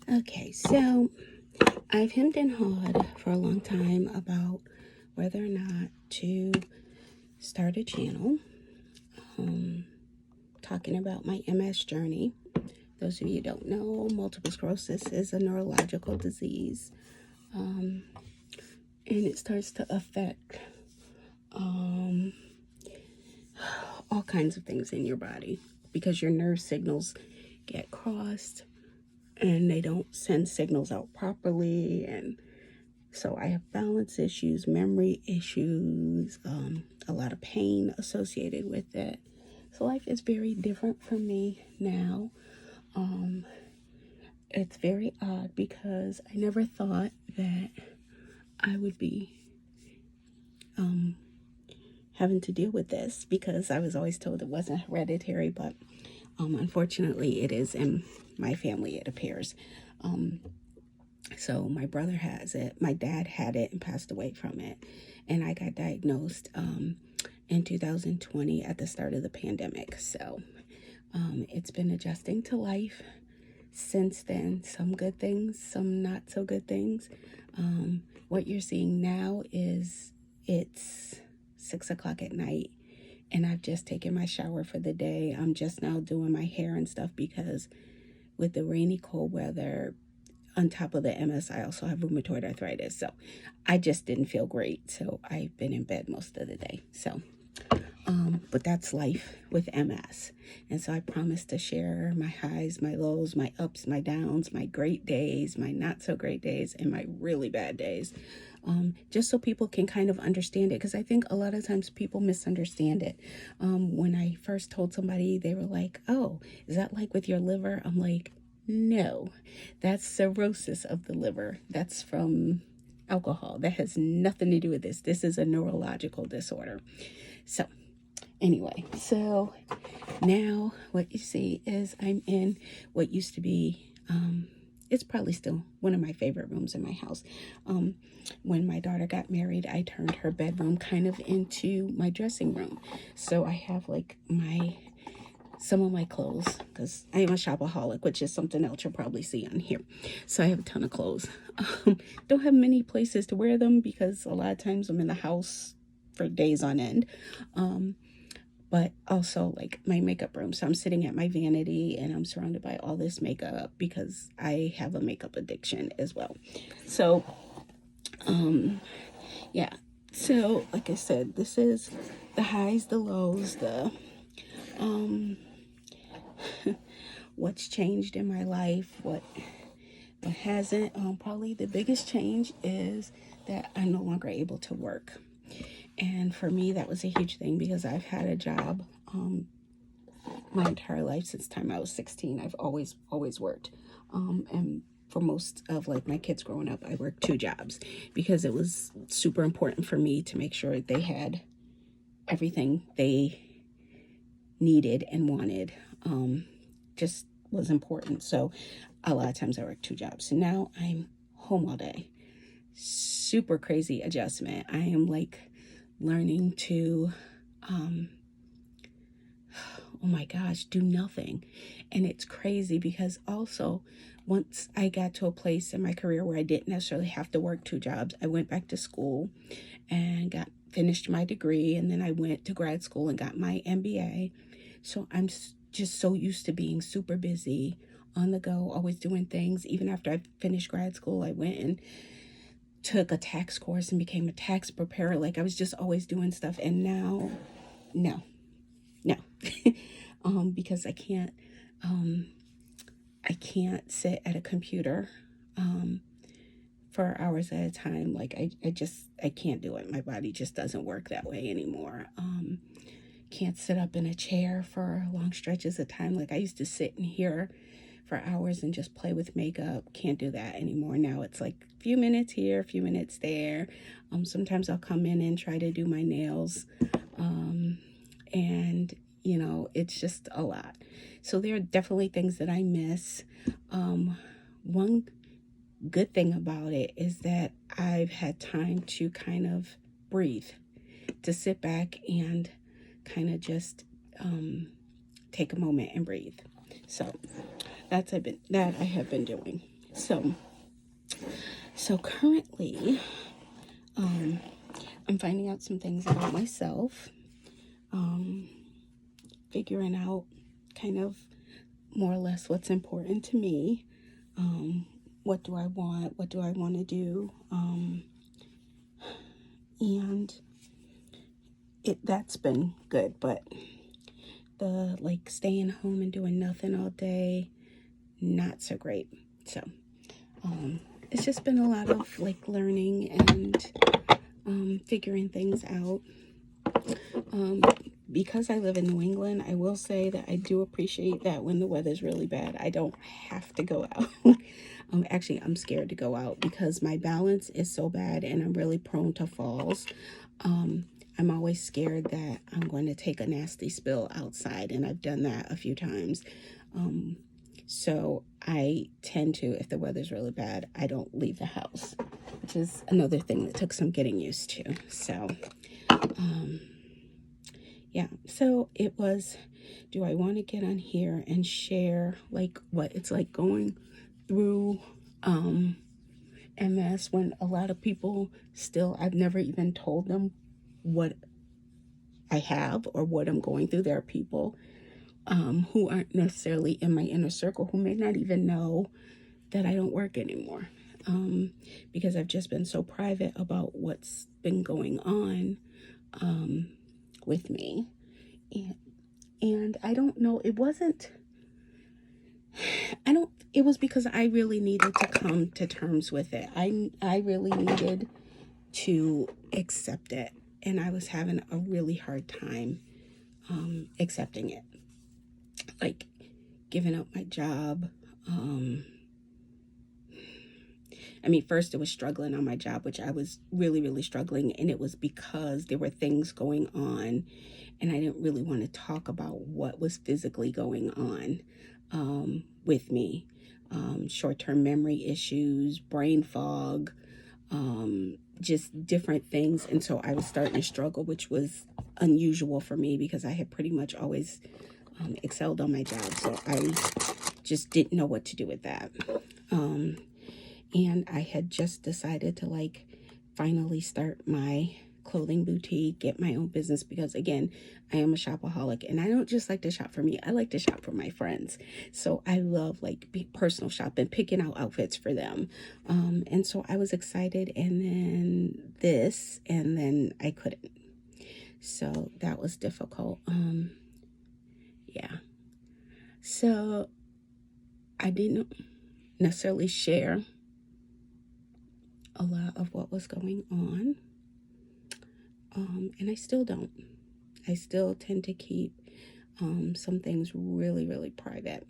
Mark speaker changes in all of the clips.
Speaker 1: Okay, so I've hemmed and hawed for a long time about whether or not to start a channel talking about my MS journey. Those of you who don't know, multiple sclerosis is a neurological disease, and it starts to affect all kinds of things in your body because your nerve signals get crossed and they don't send signals out properly. And so I have balance issues, memory issues, a lot of pain associated with it. So life is very different for me now. It's very odd because I never thought that I would be having to deal with this because I was always told it wasn't hereditary, but unfortunately it is in my family, it appears. So my brother has it, my dad had it and passed away from it, and I got diagnosed in 2020 at the start of the pandemic. So it's been adjusting to life since then. Some good things, some not so good things. What you're seeing now is it's 6 o'clock at night and I've just taken my shower for the day. I'm just now doing my hair and stuff because with the rainy, cold weather, on top of the MS, I also have rheumatoid arthritis. So I just didn't feel great. So I've been in bed most of the day. So, but that's life with MS. And so I promised to share my highs, my lows, my ups, my downs, my great days, my not so great days, and my really bad days. Just so people can kind of understand it. Because I think a lot of times people misunderstand it. When I first told somebody, they were like, oh, is that like with your liver? I'm like, no, that's cirrhosis of the liver. That's from alcohol. That has nothing to do with this. This is a neurological disorder. So anyway, so now what you see is I'm in what used to be, it's probably still one of my favorite rooms in my house. When my daughter got married, I turned her bedroom kind of into my dressing room. So I have like some of my clothes, because I am a shopaholic, which is something else you'll probably see on here. So I have a ton of clothes. Don't have many places to wear them because a lot of times I'm in the house for days on end. But also like my makeup room. So I'm sitting at my vanity and I'm surrounded by all this makeup because I have a makeup addiction as well. So, yeah. So like I said, this is the highs, the lows, the what's changed in my life, what hasn't. Probably the biggest change is that I'm no longer able to work. And for me, that was a huge thing because I've had a job my entire life. Since the time I was 16, I've always worked. And for most of like my kids growing up, I worked 2 jobs because it was super important for me to make sure they had everything they needed and wanted. Just was important. So a lot of times I worked 2 jobs. So now I'm home all day. Super crazy adjustment. I am like learning to oh my gosh, do nothing. And it's crazy because also once I got to a place in my career where I didn't necessarily have to work 2 jobs, I went back to school and finished my degree, and then I went to grad school and got my MBA. So I'm just so used to being super busy, on the go, always doing things. Even after I finished grad school, I went and took a tax course and became a tax preparer. Like I was just always doing stuff. And now, no, because I can't sit at a computer for hours at a time. Like I can't do it. My body just doesn't work that way anymore. Can't sit up in a chair for long stretches of time. Like I used to sit in here for hours and just play with makeup. Can't do that anymore. Now it's like a few minutes here, a few minutes there. Sometimes I'll come in and try to do my nails. And you know, it's just a lot. So there are definitely things that I miss. One good thing about it is that I've had time to kind of breathe, to sit back and kind of just take a moment and breathe. So that I have been doing. So currently, I'm finding out some things about myself, figuring out kind of more or less what's important to me. What do I want? What do I want to do? And that's been good, but the like staying home and doing nothing all day, not so great. So it's just been a lot of like learning and figuring things out. Because I live in New England, I will say that I do appreciate that when the weather's really bad, I don't have to go out. Actually, I'm scared to go out because my balance is so bad and I'm really prone to falls. I'm always scared that I'm going to take a nasty spill outside, and I've done that a few times. So I tend to, if the weather's really bad, I don't leave the house, which is another thing that took some getting used to. So, yeah, so it was, do I want to get on here and share like what it's like going through MS when a lot of people still, I've never even told them what I have or what I'm going through. There are people who aren't necessarily in my inner circle who may not even know that I don't work anymore, because I've just been so private about what's been going on with me. And I don't know, it was because I really needed to come to terms with it. I really needed to accept it, and I was having a really hard time accepting it. Like giving up my job. First it was struggling on my job, which I was really, really struggling, and it was because there were things going on, and I didn't really want to talk about what was physically going on with me. Short-term memory issues, brain fog, just different things. And so I was starting to struggle, which was unusual for me because I had pretty much always excelled on my job. So I just didn't know what to do with that. And I had just decided to like finally start my clothing boutique, get my own business, because again, I am a shopaholic, and I don't just like to shop for me, I like to shop for my friends. So I love like personal shopping, picking out outfits for them. And so I was excited, and then I couldn't. So that was difficult. Yeah. So I didn't necessarily share a lot of what was going on. And I still don't. I still tend to keep some things really, really private.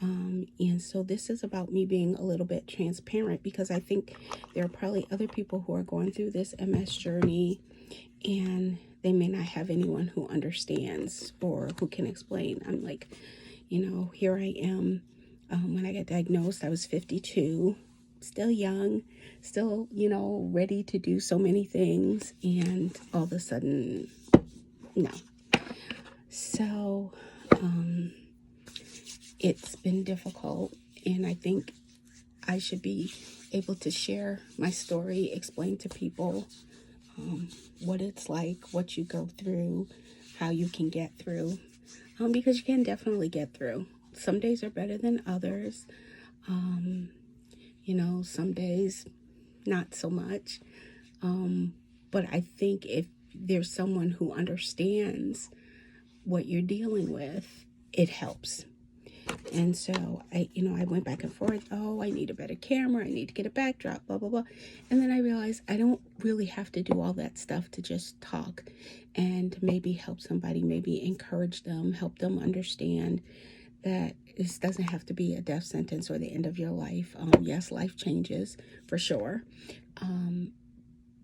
Speaker 1: And so this is about me being a little bit transparent, because I think there are probably other people who are going through this MS journey, and they may not have anyone who understands or who can explain. I'm like, here I am. When I got diagnosed, I was 52. Still young, still, ready to do so many things, and all of a sudden, no. So, it's been difficult, and I think I should be able to share my story, explain to people what it's like, what you go through, how you can get through, because you can definitely get through. Some days are better than others. Some days not so much. But I think if there's someone who understands what you're dealing with, it helps. And so I went back and forth. Oh, I need a better camera. I need to get a backdrop, blah, blah, blah. And then I realized I don't really have to do all that stuff to just talk and maybe help somebody, maybe encourage them, help them understand that this doesn't have to be a death sentence or the end of your life. Yes, life changes for sure.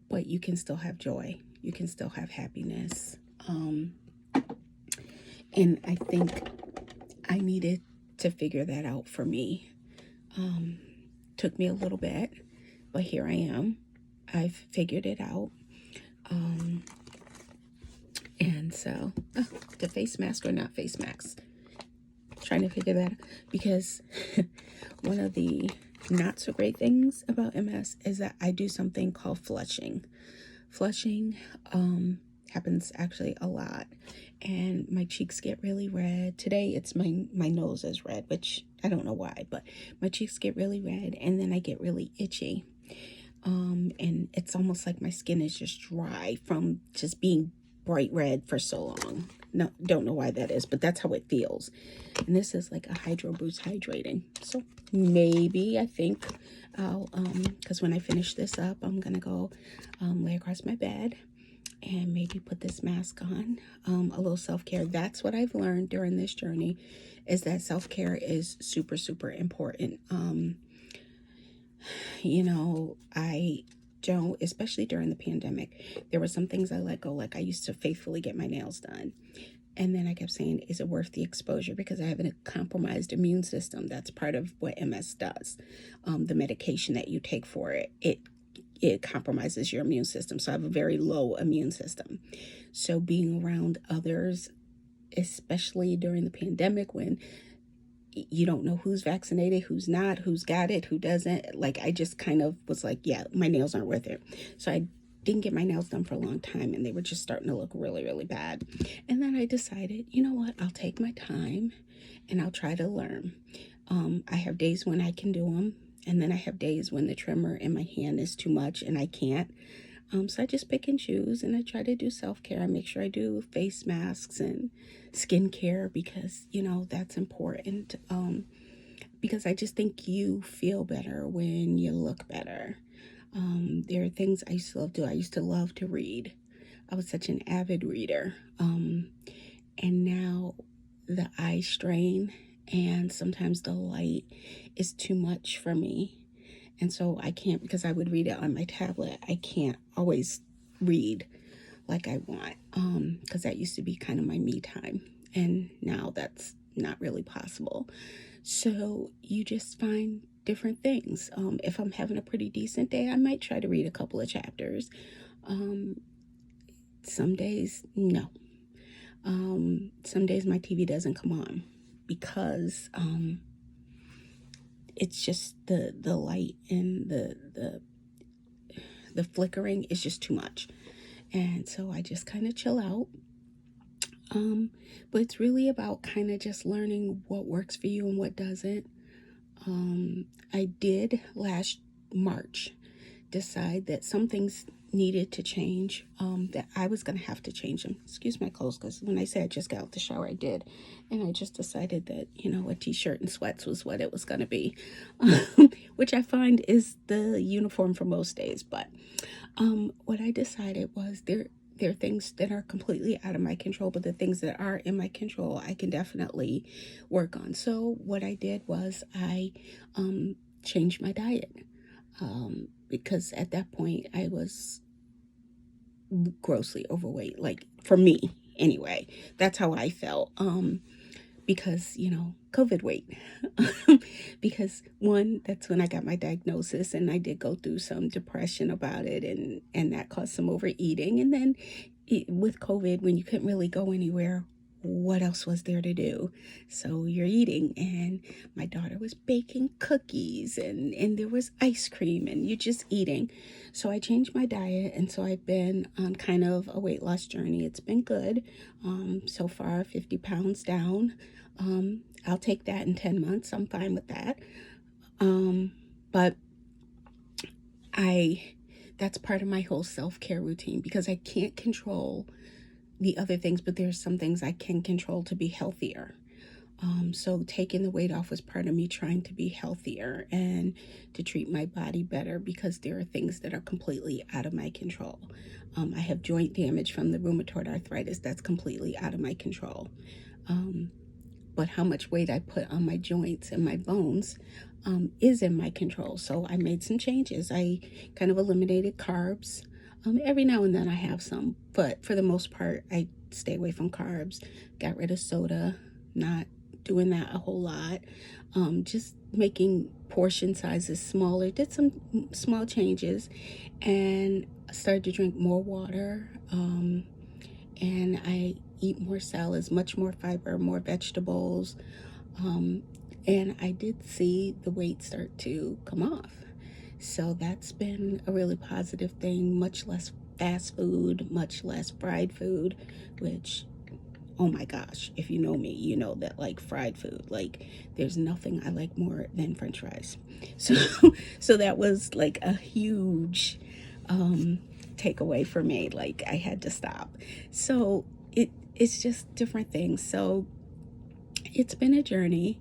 Speaker 1: But you can still have joy. You can still have happiness. And I think I needed to figure that out for me. Took me a little bit, but here I am. I've figured it out. And so, the face mask or not face mask. Trying to figure that out, because one of the not so great things about MS is that I do something called flushing. Flushing happens actually a lot, and my cheeks get really red. Today it's my nose is red, which I don't know why, but my cheeks get really red, and then I get really itchy. And it's almost like my skin is just dry from just being bright red for so long. No, don't know why that is, but that's how it feels. And this is like a Hydro Boost hydrating. So maybe I think I'll because when I finish this up, I'm gonna go lay across my bed and maybe put this mask on. A little self-care. That's what I've learned during this journey, is that self-care is super, super important. You know, I don't, especially during the pandemic, there were some things I let go. Like I used to faithfully get my nails done. And then I kept saying, is it worth the exposure? Because I have a compromised immune system. That's part of what MS does. The medication that you take for it, it compromises your immune system. So I have a very low immune system. So being around others, especially during the pandemic when you don't know who's vaccinated, who's not, who's got it, who doesn't. Like, I just kind of was like, yeah, my nails aren't worth it. So I didn't get my nails done for a long time, and they were just starting to look really, really bad. And then I decided, you know what, I'll take my time and I'll try to learn. I have days when I can do them, and then I have days when the tremor in my hand is too much and I can't. So I just pick and choose, and I try to do self-care. I make sure I do face masks and skincare because, you know, that's important. Because I just think you feel better when you look better. There are things I used to love to do. I used to love to read. I was such an avid reader. And now the eye strain and sometimes the light is too much for me. And so I can't, because I would read it on my tablet, I can't always read like I want, because that used to be kind of my me time. And now that's not really possible. So you just find different things. If I'm having a pretty decent day, I might try to read a couple of chapters. Some days, no. Some days my TV doesn't come on because it's just the light and the flickering is just too much. And so I just kind of chill out. But it's really about kind of just learning what works for you and what doesn't. I did last March decide that some things needed to change, that I was going to have to change them. Excuse my clothes, because when I said I just got out the shower, I did. And I just decided that, you know, a t-shirt and sweats was what it was going to be, which I find is the uniform for most days. But what I decided was there are things that are completely out of my control, but the things that are in my control, I can definitely work on. So what I did was I changed my diet. Because at that point I was grossly overweight, like for me anyway. That's how I felt. Because, you know, COVID weight. Because one, that's when I got my diagnosis, and I did go through some depression about it, and that caused some overeating. And then with COVID, when you couldn't really go anywhere, what else was there to do? So you're eating, and my daughter was baking cookies, and there was ice cream, and you're just eating. So I changed my diet, and so I've been on kind of a weight loss journey. It's been good. So far, 50 pounds down. I'll take that in 10 months. I'm fine with that. But that's part of my whole self-care routine, because I can't control the other things, but there's some things I can control to be healthier. So taking the weight off was part of me trying to be healthier and to treat my body better, because there are things that are completely out of my control. I have joint damage from the rheumatoid arthritis that's completely out of my control. But how much weight I put on my joints and my bones is in my control. So I made some changes. I kind of eliminated carbs. Every now and then I have some, but for the most part, I stay away from carbs. Got rid of soda, not doing that a whole lot. Just making portion sizes smaller. Did some small changes, and started to drink more water. And I eat more salads, much more fiber, more vegetables. And I did see the weight start to come off. So that's been a really positive thing. Much less fast food, much less fried food, which, oh my gosh, if you know me, you know that, like, fried food, like, there's nothing I like more than French fries. So so that was like a huge takeaway for me. Like, I had to stop. So it's just different things. So it's been a journey,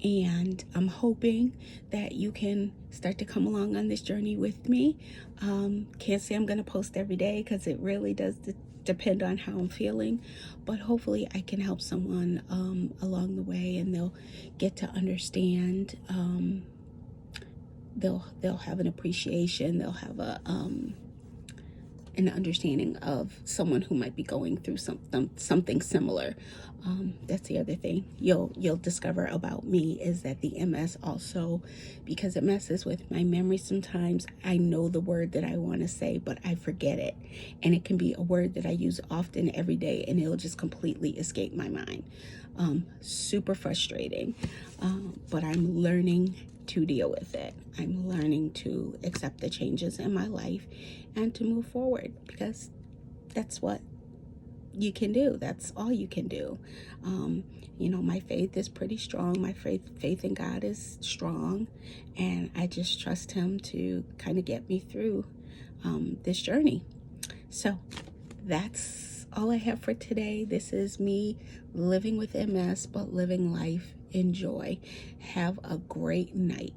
Speaker 1: and I'm hoping that you can start to come along on this journey with me. Can't say I'm going to post every day because it really does depend on how I'm feeling, but hopefully I can help someone along the way, and they'll get to understand. They'll have an appreciation. They'll have an understanding of someone who might be going through something similar. That's the other thing you'll discover about me, is that the MS also, because it messes with my memory sometimes, I know the word that I want to say, but I forget it. And it can be a word that I use often every day, and it'll just completely escape my mind. Super frustrating. But I'm learning to deal with it. I'm learning to accept the changes in my life and to move forward, because that's what you can do. That's all you can do. My faith is pretty strong. My faith in God is strong, and I just trust him to kind of get me through this journey. So that's all I have for today. This is me living with MS, but living life in joy. Have a great night.